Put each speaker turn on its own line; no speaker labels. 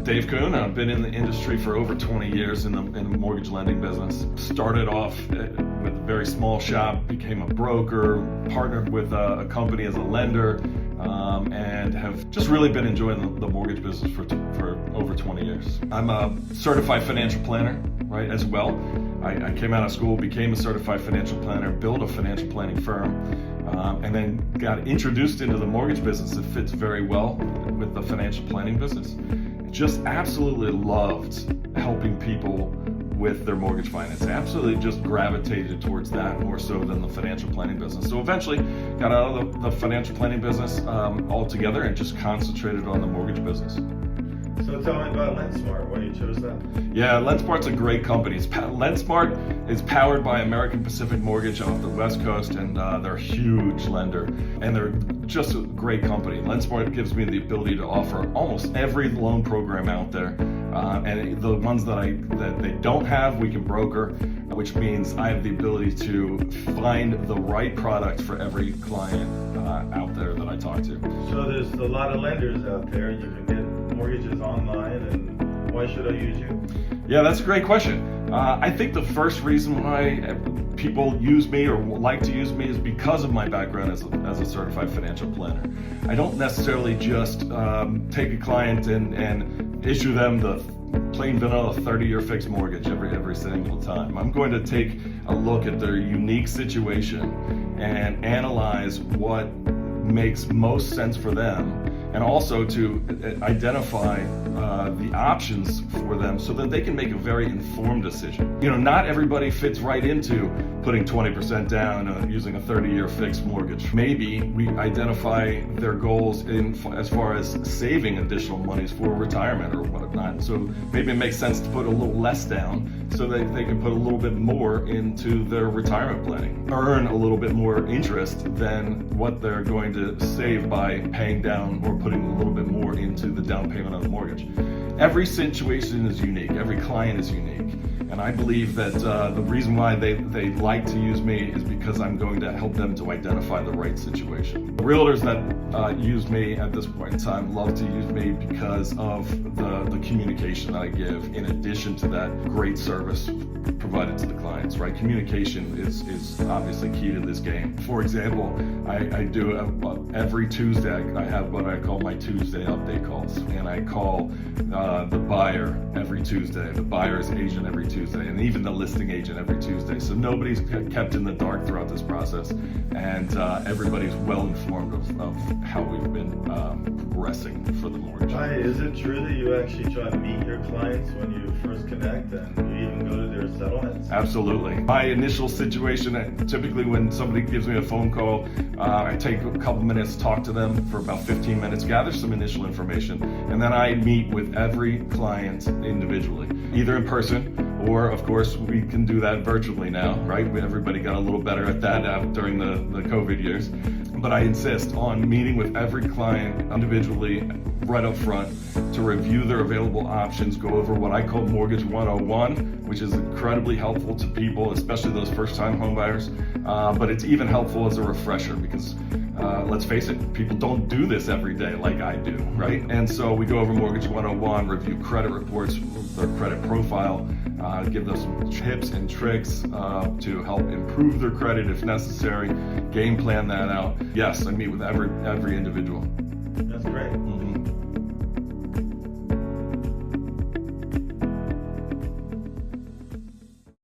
Dave Kuhn. I've been in the industry for over 20 years in the mortgage lending business. Started off with a very small shop, became a broker, partnered with a company as a lender, and have just really been enjoying the mortgage business for over 20 years. I'm a certified financial planner, right, as well. I came out of school, became a certified financial planner, built a financial planning firm, and then got introduced into the mortgage business. It fits very well with the financial planning business. Just absolutely loved helping people with their mortgage finance. Absolutely just gravitated towards that more so than the financial planning business. So eventually got out of the financial planning business altogether and just concentrated on the mortgage business.
So tell me about LendSmart, why you chose that?
Yeah, LendSmart's a great company. LendSmart is powered by American Pacific Mortgage off the West Coast, and they're a huge lender, and they're just a great company. LendSmart gives me the ability to offer almost every loan program out there, and the ones that they don't have, we can broker, which means I have the ability to find the right product for every client out there that I talk to.
So there's a lot of lenders out there, you can get mortgages online, and why should I use you?
Yeah, that's a great question. I think the first reason why people use me or like to use me is because of my background as a certified financial planner. I don't necessarily just take a client and issue them the plain vanilla 30-year fixed mortgage every single time. I'm going to take a look at their unique situation and analyze what makes most sense for them, and also to identify the options for them so that they can make a very informed decision. You know, not everybody fits right into putting 20% down using a 30-year fixed mortgage. Maybe we identify their goals as far as saving additional monies for retirement or whatnot. So maybe it makes sense to put a little less down so that they can put a little bit more into their retirement planning, earn a little bit more interest than what they're going to save by paying down or putting a little bit more into the down payment on the mortgage. Every situation is unique, every client is unique, and I believe that the reason why they like to use me is because I'm going to help them to identify the right situation. The realtors that use me at this point in time love to use me because of the communication that I give, in addition to that great service provided to the clients, right? Communication is obviously key to this game. For example, I do every Tuesday, I have what I call my Tuesday update calls, and I call the buyer every Tuesday, the buyer's agent every Tuesday, and even the listing agent every Tuesday. So nobody's kept in the dark throughout this process, and everybody's well informed of how we've been progressing for the mortgage.
Hi, is it true that you actually try to meet your clients when you first connect, and you even go to their settlements?
Absolutely. My initial situation, typically when somebody gives me a phone call, I take a couple minutes to talk to them for about 15 minutes, gather some initial information, and then I meet with every client individually, either in person or, of course, we can do that virtually now, right? Everybody got a little better at that during the COVID years. But I insist on meeting with every client individually right up front to review their available options, go over what I call Mortgage 101, which is incredibly helpful to people, especially those first-time homebuyers. But it's even helpful as a refresher because let's face it, people don't do this every day like I do, right? And so we go over Mortgage 101, review credit reports, their credit profile, give them some tips and tricks to help improve their credit if necessary, game plan that out. Yes, I meet with every individual.
That's great.
Mm-hmm.